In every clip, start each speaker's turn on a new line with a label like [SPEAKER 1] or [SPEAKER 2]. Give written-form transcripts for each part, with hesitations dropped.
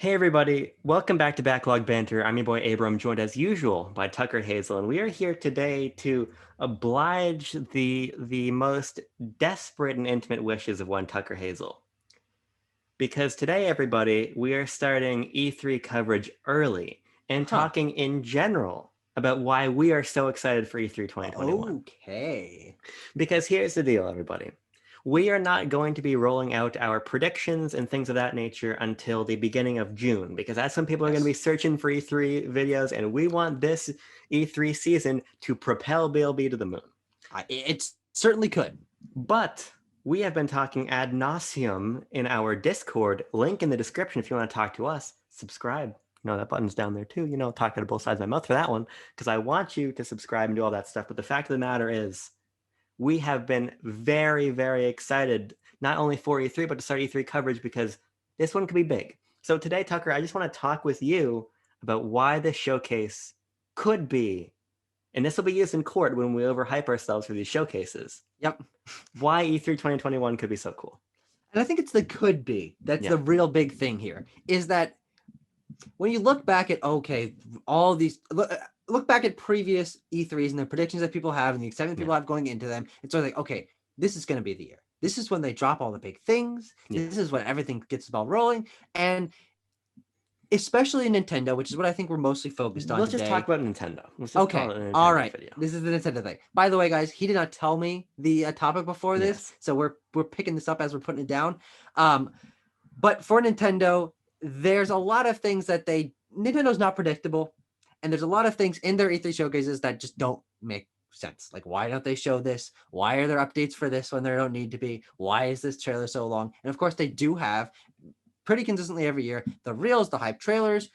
[SPEAKER 1] Hey everybody, welcome back to Backlog Banter. I'm your boy Abram, joined as usual by Tucker Hazel, and we are here today to oblige the most desperate and intimate wishes of one Tucker Hazel. Because today, everybody, we are starting E3 coverage early and talking in general about why we are so excited for E3 2021.
[SPEAKER 2] Okay.
[SPEAKER 1] Because here's the deal, everybody. We are not going to be rolling out our predictions and things of that nature until the beginning of June, because that's when people are going to be searching for E3 videos, and we want this E3 season to propel BLB to the moon.
[SPEAKER 2] It certainly could.
[SPEAKER 1] But we have been talking ad nauseum in our Discord. Link in the description if you want to talk to us. Subscribe. That button's down there too. Talk out of both sides of my mouth for that one, because I want you to subscribe and do all that stuff. But the fact of the matter is, we have been very, very excited, not only for E3, but to start E3 coverage, because this one could be big. So today, Tucker, I just want to talk with you about why this showcase could be, and this will be used in court when we overhype ourselves for these showcases.
[SPEAKER 2] Yep.
[SPEAKER 1] Why E3 2021 could be so cool.
[SPEAKER 2] And I think it's the could be. That's the real big thing here, is that when you look back at, all these, look back at previous E3s and the predictions that people have and the excitement people have going into them, it's sort of like, okay, this is going to be the year. This is when they drop all the big things. This is when everything gets the ball rolling. And especially Nintendo, which is what I think we're mostly focused on
[SPEAKER 1] Let's
[SPEAKER 2] today.
[SPEAKER 1] just talk about Nintendo.
[SPEAKER 2] Okay, all right. Video. This is the Nintendo thing. By the way, guys, he did not tell me the topic before this, so we're picking this up as we're putting it down. But for Nintendo, there's a lot of things that Nintendo's not predictable, and there's a lot of things in their E3 showcases that just don't make sense. Like, why don't they show this? Why are there updates for this when there don't need to be? Why is this trailer so long? And of course, they do have pretty consistently every year the reels, the hype trailers,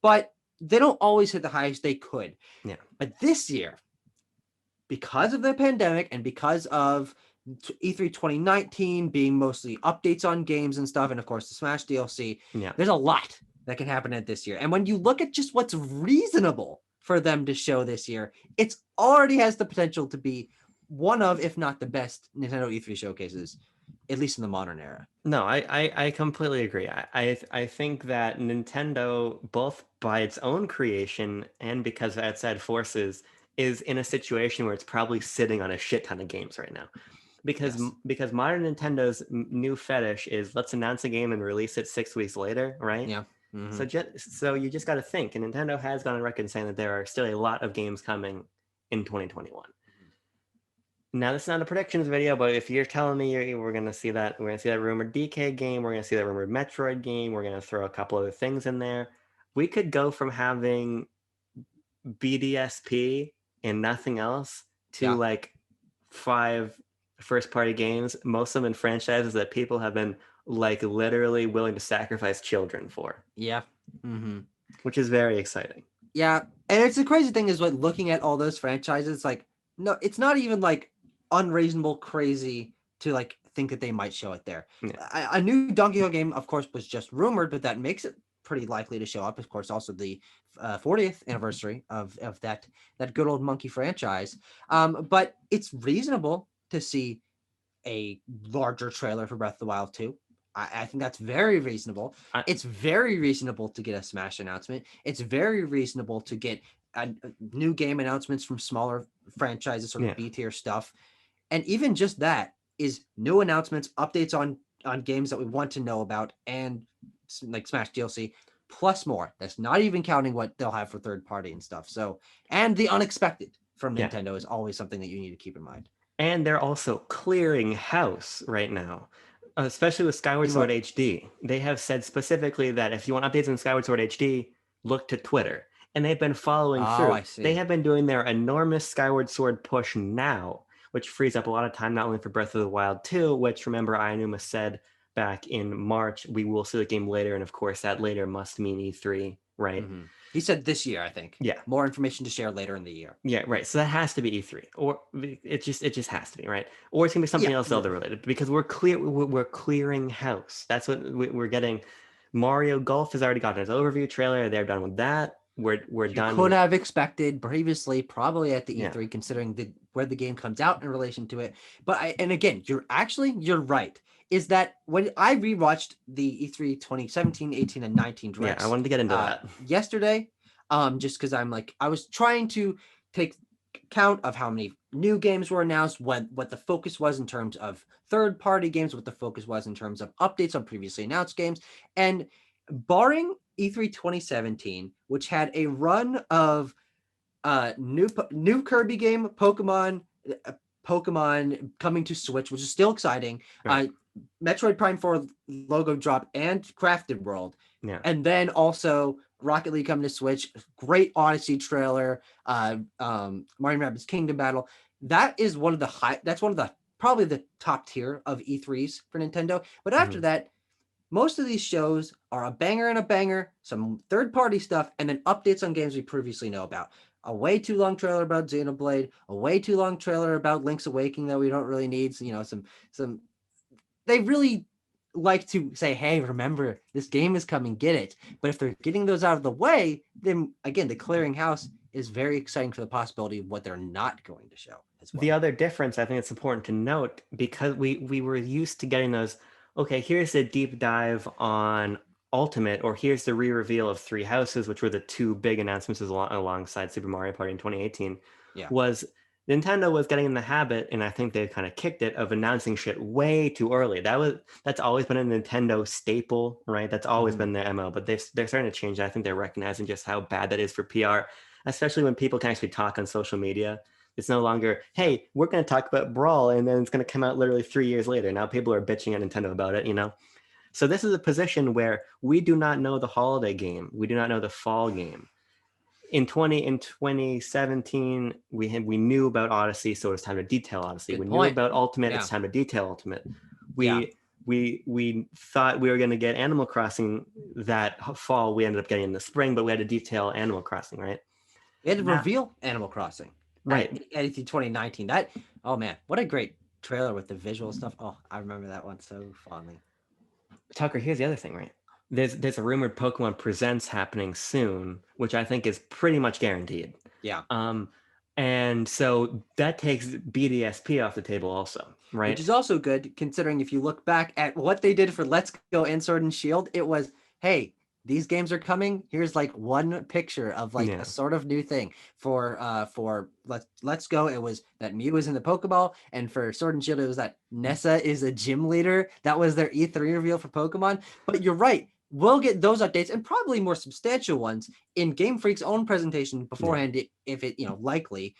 [SPEAKER 2] but they don't always hit the highest they could.
[SPEAKER 1] Yeah.
[SPEAKER 2] But this year, because of the pandemic and because of E3 2019 being mostly updates on games and stuff, and of course the Smash DLC, there's a lot that can happen at this year. And when you look at just what's reasonable for them to show this year, it already has the potential to be one of, if not the best Nintendo E3 showcases, at least in the modern era.
[SPEAKER 1] No, I completely agree. I think that Nintendo, both by its own creation and because of outside forces, is in a situation where it's probably sitting on a shit ton of games right now. Because modern Nintendo's new fetish is, let's announce a game and release it 6 weeks later, right?
[SPEAKER 2] Yeah. Mm-hmm.
[SPEAKER 1] So you just got to think, and Nintendo has gone on record saying that there are still a lot of games coming in 2021. Now, this is not a predictions video, but if you're telling me we're going to see that rumored DK game, we're going to see that rumored Metroid game, we're going to throw a couple other things in there, we could go from having BDSP and nothing else to like 5 first-party games, most of them in franchises that people have been like literally willing to sacrifice children for.
[SPEAKER 2] Yeah. Mm-hmm.
[SPEAKER 1] Which is very exciting.
[SPEAKER 2] Yeah. And it's the crazy thing is, like, looking at all those franchises, like, no, it's not even like unreasonable crazy to like think that they might show it there. A new Donkey Kong game, of course, was just rumored, but that makes it pretty likely to show up. Of course, also the 40th anniversary of that good old monkey franchise. But it's reasonable to see a larger trailer for Breath of the Wild 2. I think that's very reasonable. It's very reasonable to get a Smash announcement. It's very reasonable to get a new game announcements from smaller franchises, sort of B-tier stuff. And even just that is new announcements, updates on games that we want to know about, and like Smash DLC, plus more. That's not even counting what they'll have for third party and stuff. So, and the unexpected from Nintendo is always something that you need to keep in mind.
[SPEAKER 1] And they're also clearing house right now, especially with Skyward Sword HD. They have said specifically that if you want updates on Skyward Sword HD, look to Twitter. And they've been following through.
[SPEAKER 2] I see.
[SPEAKER 1] They have been doing their enormous Skyward Sword push now, which frees up a lot of time, not only for Breath of the Wild 2, which, remember, Aonuma said back in March, we will see the game later. And of course, that later must mean E3, right?
[SPEAKER 2] Mm-hmm. He said this year, I think.
[SPEAKER 1] Yeah.
[SPEAKER 2] More information to share later in the year.
[SPEAKER 1] Yeah, right. So that has to be E3, or it just has to be, right? Or it's gonna be something else Zelda related, because we're clearing house. That's what we're getting. Mario Golf has already gotten its overview trailer. They're done with that. We're done.
[SPEAKER 2] Could have expected previously, probably at the E3, considering where the game comes out in relation to it. But again, you're right. is that when I rewatched the E3 2017, 18, and 19
[SPEAKER 1] Yeah, I
[SPEAKER 2] directs
[SPEAKER 1] wanted to get into that.
[SPEAKER 2] yesterday, just because I was trying to take count of how many new games were announced, what the focus was in terms of third-party games, what the focus was in terms of updates on previously announced games, and barring E3 2017, which had a run of new Kirby game, uh, Pokemon coming to Switch, which is still exciting.
[SPEAKER 1] Right.
[SPEAKER 2] Metroid Prime 4 logo drop and Crafted World,
[SPEAKER 1] Yeah.
[SPEAKER 2] and then also Rocket League coming to Switch. Great Odyssey trailer. Mario Rabbids Kingdom Battle. That is one of the high. That's one of the probably the top tier of E3s for Nintendo. But after
[SPEAKER 1] Mhm.
[SPEAKER 2] that, most of these shows are a banger and a banger, some third-party stuff, and then updates on games we previously know about. A way too long trailer about Xenoblade, a way too long trailer about Link's Awakening that we don't really need. So, some they really like to say, hey, remember, this game is coming, get it. But if they're getting those out of the way, then again, the clearinghouse is very exciting for the possibility of what they're not going to show as
[SPEAKER 1] The
[SPEAKER 2] well.
[SPEAKER 1] other difference, I think it's important to note, because we were used to getting those, okay, here's a deep dive on Ultimate, or here's the re-reveal of Three Houses, which were the two big announcements alongside Super Mario Party in 2018,
[SPEAKER 2] Yeah.
[SPEAKER 1] was Nintendo was getting in the habit, and I think they kind of kicked it, of announcing shit way too early. That's always been a Nintendo staple, right? That's always been their MO, but they're starting to change it. I think they're recognizing just how bad that is for PR, especially when people can actually talk on social media. It's no longer,
[SPEAKER 2] Yeah.
[SPEAKER 1] hey, we're going to talk about Brawl, and then it's going to come out literally 3 years later. Now people are bitching at Nintendo about it, you know? So this is a position where we do not know the holiday game. We do not know the fall game. In 2017, we knew about Odyssey, so it's time to detail Odyssey.
[SPEAKER 2] Good
[SPEAKER 1] We knew
[SPEAKER 2] point.
[SPEAKER 1] about Ultimate,
[SPEAKER 2] Yeah.
[SPEAKER 1] it's time to detail Ultimate.
[SPEAKER 2] Yeah.
[SPEAKER 1] We thought we were going to get Animal Crossing that fall. We ended up getting in the spring, but we had to detail Animal Crossing, right?
[SPEAKER 2] They had to
[SPEAKER 1] Now,
[SPEAKER 2] reveal Animal Crossing at
[SPEAKER 1] right.
[SPEAKER 2] E3 2019. That, oh man, what a great trailer with the visual stuff. Oh, I remember that one so fondly.
[SPEAKER 1] Tucker, here's the other thing, right? There's a rumored Pokemon Presents happening soon, which I think is pretty much guaranteed.
[SPEAKER 2] Yeah.
[SPEAKER 1] Um, and so that takes BDSP off the table also,
[SPEAKER 2] Which
[SPEAKER 1] right?
[SPEAKER 2] is also good considering if you look back at what they did for Let's Go and Sword and Shield, it was, hey, these games are coming. Here's like one picture of like a
[SPEAKER 1] Yeah.
[SPEAKER 2] sort of new thing. For Let's Go, it was that Mew is in the Pokeball, and for Sword and Shield, it was that Nessa is a gym leader. That was their E3 reveal for Pokemon. But you're right. We'll get those updates and probably more substantial ones in Game Freak's own presentation
[SPEAKER 1] Yeah.
[SPEAKER 2] beforehand, if it, likely,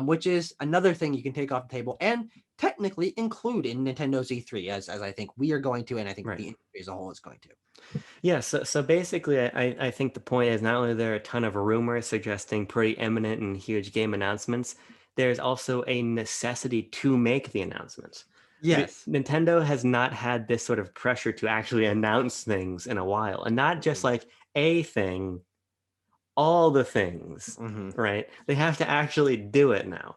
[SPEAKER 2] which is another thing you can take off the table and technically include in Nintendo's E3, as I think we are going to, and I think
[SPEAKER 1] Right.
[SPEAKER 2] the industry as a whole is going to.
[SPEAKER 1] Yeah, so basically, I think the point is not only are there a ton of rumors suggesting pretty imminent and huge game announcements, there's also a necessity to make the announcements.
[SPEAKER 2] Yes.
[SPEAKER 1] Nintendo has not had this sort of pressure to actually announce things in a while, and not just like a thing, all the things,
[SPEAKER 2] Mm-hmm.
[SPEAKER 1] right? They have to actually do it now,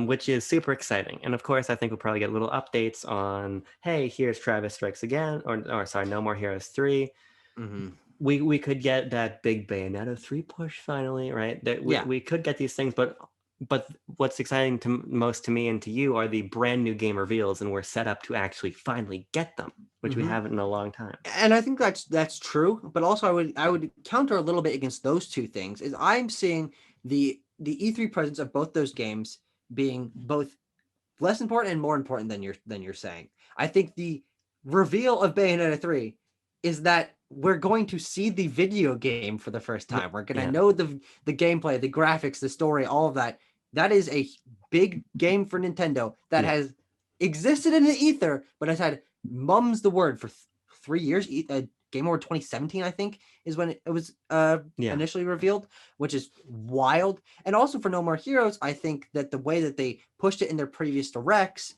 [SPEAKER 1] which is super exciting. And of course, I think we'll probably get little updates on, hey, here's Travis Strikes Again, or sorry, No More Heroes 3.
[SPEAKER 2] Mm-hmm.
[SPEAKER 1] We could get that big Bayonetta 3 push finally, right? That
[SPEAKER 2] Yeah.
[SPEAKER 1] we could get these things, but what's exciting most to me and to you are the brand new game reveals, and we're set up to actually finally get them, which we
[SPEAKER 2] Mm-hmm.
[SPEAKER 1] haven't in a long time.
[SPEAKER 2] And I think that's true, but also I would counter a little bit against those two things. Is I'm seeing the E3 presence of both those games being both less important and more important than you're saying. I think the reveal of Bayonetta 3 is that we're going to see the video game for the first time. We're going to
[SPEAKER 1] Yeah,
[SPEAKER 2] know the gameplay, the graphics, the story, all of that. That is a big game for Nintendo that
[SPEAKER 1] yeah,
[SPEAKER 2] has existed in the ether, but has had mum's the word for 3 years. Game Award 2017, I think, is when it was
[SPEAKER 1] yeah,
[SPEAKER 2] initially revealed, which is wild. And also for No More Heroes, I think that the way that they pushed it in their previous directs,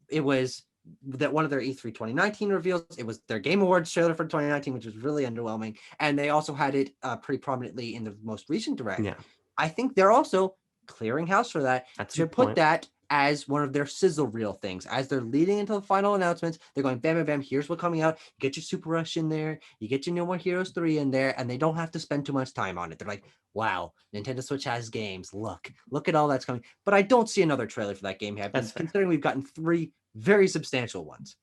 [SPEAKER 2] it was that one of their E3 2019 reveals, it was their Game Awards trailer for 2019, which was really underwhelming. And they also had it pretty prominently in the most recent direct.
[SPEAKER 1] yeah.
[SPEAKER 2] I think they're also clearing house for that
[SPEAKER 1] That's a
[SPEAKER 2] to
[SPEAKER 1] good
[SPEAKER 2] put
[SPEAKER 1] point.
[SPEAKER 2] that as one of their sizzle reel things. As they're leading into the final announcements, they're going bam, bam, bam. Here's what's coming out. You get your Super Rush in there. You get your No More Heroes 3 in there, and they don't have to spend too much time on it. They're like, wow, Nintendo Switch has games. Look at all that's coming. But I don't see another trailer for that game happening,
[SPEAKER 1] That's fair.
[SPEAKER 2] considering we've gotten 3 very substantial ones.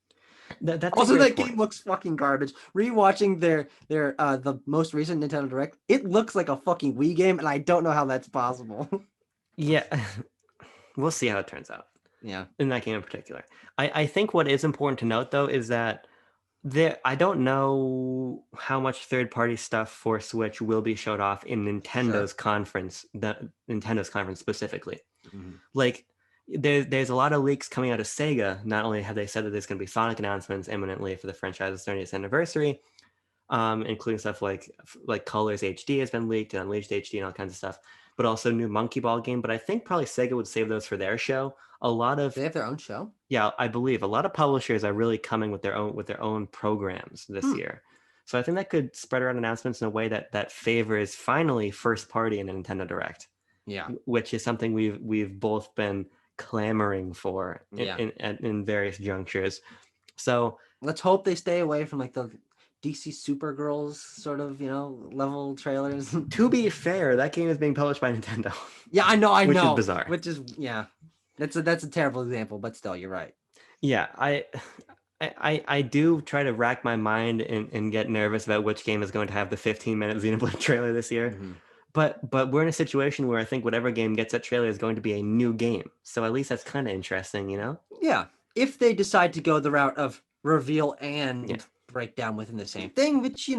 [SPEAKER 1] That's a
[SPEAKER 2] Also,
[SPEAKER 1] great
[SPEAKER 2] that
[SPEAKER 1] point.
[SPEAKER 2] game looks fucking garbage. Rewatching their the most recent Nintendo Direct, it looks like a fucking Wii game, and I don't know how that's possible.
[SPEAKER 1] Yeah, we'll see how it turns out
[SPEAKER 2] Yeah,
[SPEAKER 1] in that game in particular. I think what is important to note though is that I don't know how much third-party stuff for Switch will be showed off in
[SPEAKER 2] sure.
[SPEAKER 1] Nintendo's conference specifically.
[SPEAKER 2] Mhm.
[SPEAKER 1] Like there's a lot of leaks coming out of Sega. Not only have they said that there's going to be Sonic announcements imminently for the franchise's 30th anniversary, including stuff like Colors HD has been leaked and Unleashed HD and all kinds of stuff, but also new Monkey Ball game. But I think probably Sega would save those for their show. A lot of
[SPEAKER 2] They have their own show.
[SPEAKER 1] Yeah, I believe a lot of publishers are really coming with their own programs this
[SPEAKER 2] Hmm.
[SPEAKER 1] year. So I think that could spread around announcements in a way that favors finally first party in a Nintendo Direct,
[SPEAKER 2] Yeah,
[SPEAKER 1] which is something we've both been clamoring for
[SPEAKER 2] yeah.
[SPEAKER 1] in various junctures. So
[SPEAKER 2] Let's hope they stay away from like the DC Supergirls sort of level trailers.
[SPEAKER 1] to be fair, that game is being published by Nintendo,
[SPEAKER 2] Yeah, I
[SPEAKER 1] which is
[SPEAKER 2] know.
[SPEAKER 1] bizarre.
[SPEAKER 2] Which is that's a terrible example, but still, you're right.
[SPEAKER 1] Yeah, I do try to rack my mind and get nervous about which game is going to have the 15-minute Xenoblade trailer this year.
[SPEAKER 2] Mhm.
[SPEAKER 1] But we're in a situation where I think whatever game gets that trailer is going to be a new game. So at least that's kind of interesting, you know?
[SPEAKER 2] Yeah, if they decide to go the route of reveal
[SPEAKER 1] Yeah.
[SPEAKER 2] and breakdown within the same thing, which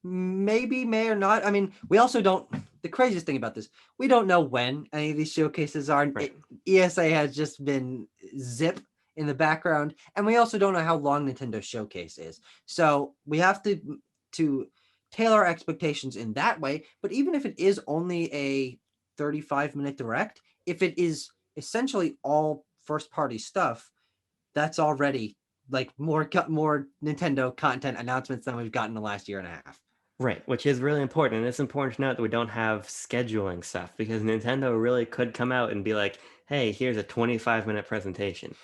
[SPEAKER 2] maybe may or not. I mean, we also don't. The craziest thing about this, we don't know when any of these showcases are.
[SPEAKER 1] Right.
[SPEAKER 2] ESA has just been zip in the background, and we also don't know how long Nintendo Showcase is. So we have to tailor our expectations in that way. But even if it is only a 35-minute direct, if it is essentially all first party stuff, that's already like more Nintendo content announcements than we've gotten in the last year and a half.
[SPEAKER 1] Right, which is really important. And it's important to note that we don't have scheduling stuff because Nintendo really could come out and be like, hey, here's a 25-minute presentation.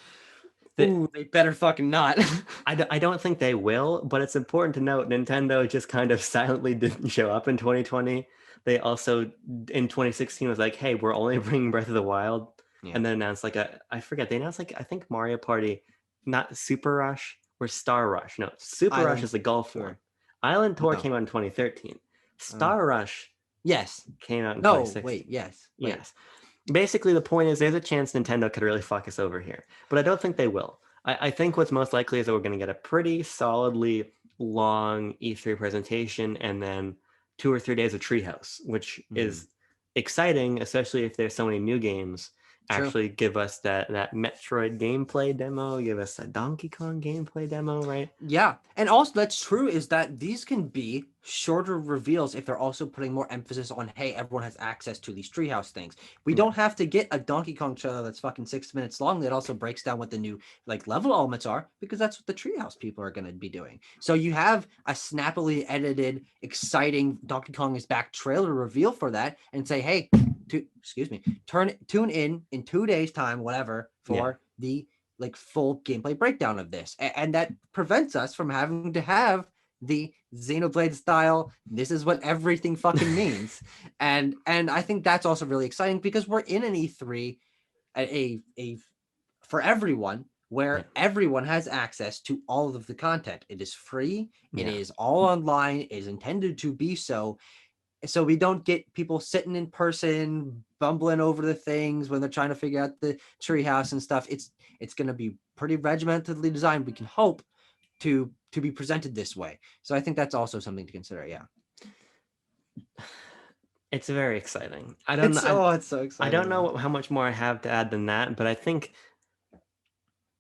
[SPEAKER 2] Ooh, they better fucking not.
[SPEAKER 1] I don't think they will, but it's important to note Nintendo just kind of silently didn't show up in 2020. They also in 2016 was like, hey, we're only bringing Breath of the Wild.
[SPEAKER 2] Yeah.
[SPEAKER 1] And then announced I forget, they announced I think Mario Party, not Super Rush or Star Rush. No, Super Rush
[SPEAKER 2] Island
[SPEAKER 1] is the golf
[SPEAKER 2] Tour.
[SPEAKER 1] one. Island Tour
[SPEAKER 2] No.
[SPEAKER 1] came out in 2013. Star Rush
[SPEAKER 2] Yes.
[SPEAKER 1] came out in
[SPEAKER 2] No.
[SPEAKER 1] 2016.
[SPEAKER 2] Wait. Yes. Wait.
[SPEAKER 1] Yes. Basically, the point is there's a chance Nintendo could really fuck us over here, but I don't think they will. I think what's most likely is that we're going to get a pretty solidly long E3 presentation and then 2 or 3 days of Treehouse, which is exciting, especially if there's so many new games.
[SPEAKER 2] True.
[SPEAKER 1] Actually, give us that Metroid gameplay demo, give us a Donkey Kong gameplay demo, right?
[SPEAKER 2] Yeah, and also that's true is that these can be shorter reveals if they're also putting more emphasis on, hey, everyone has access to these treehouse things. We don't have to get a Donkey Kong trailer that's fucking 6 minutes long that also breaks down what the new like level elements are, because that's what the treehouse people are going to be doing. So you have a snappily edited, exciting Donkey Kong is back trailer reveal for that, and say, hey, tune in 2 days time, whatever, for the like full gameplay breakdown of this, and that prevents us from having to have the Xenoblade style. This is what everything fucking means, and I think that's also really exciting because we're in an E3, a for everyone where everyone has access to all of the content. It is free. It is all online. It is intended to be so. So we don't get people sitting in person bumbling over the things when they're trying to figure out the treehouse and stuff. It's going to be pretty regimentedly designed. We can hope to be presented this way. So I think that's also something to consider. Yeah,
[SPEAKER 1] It's very exciting.
[SPEAKER 2] it's so exciting.
[SPEAKER 1] I don't know how much more I have to add than that, but I think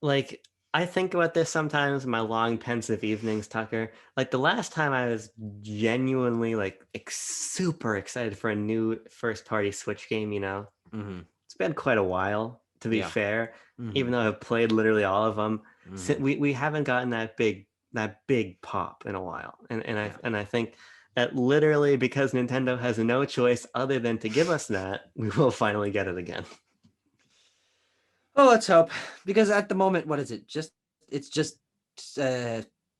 [SPEAKER 1] like I think about this sometimes in my long pensive evenings, Tucker. Like the last time I was genuinely like super excited for a new first party Switch game, it's been quite a while, to be fair. Even though I've played literally all of them, we haven't gotten that big pop in a while, and I think that literally because Nintendo has no choice other than to give us that, we will finally get it again.
[SPEAKER 2] Oh, let's hope, because at the moment, what is it? It's just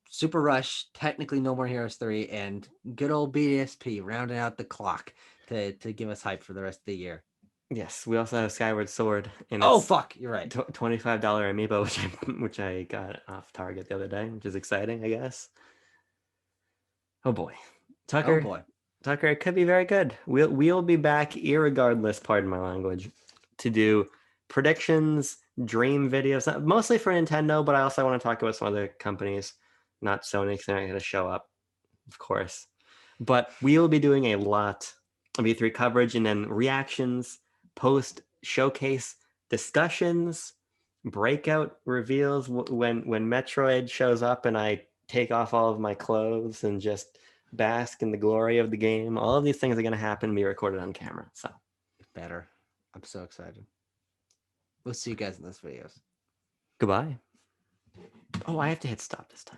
[SPEAKER 2] Super Rush, technically No More Heroes 3, and good old BDSP rounding out the clock to give us hype for the rest of the year.
[SPEAKER 1] Yes, we also have Skyward Sword, and
[SPEAKER 2] Oh
[SPEAKER 1] it's
[SPEAKER 2] fuck, you're right.
[SPEAKER 1] $25 amiibo, which I got off Target the other day, which is exciting, I guess. Oh boy,
[SPEAKER 2] Oh
[SPEAKER 1] Tucker,
[SPEAKER 2] boy.
[SPEAKER 1] Tucker, it could be very good. We'll be back, irregardless, pardon my language, to do predictions, dream videos, mostly for Nintendo, but I also want to talk about some other companies, not Sony, because they're not going to show up, of course. But we'll be doing a lot of E3 coverage and then reactions, post showcase discussions, breakout reveals when Metroid shows up and I take off all of my clothes and just bask in the glory of the game. All of these things are going to happen and be recorded on camera. So
[SPEAKER 2] Better. I'm so excited. We'll see you guys in those videos.
[SPEAKER 1] goodbye. Oh, I have to hit stop this time.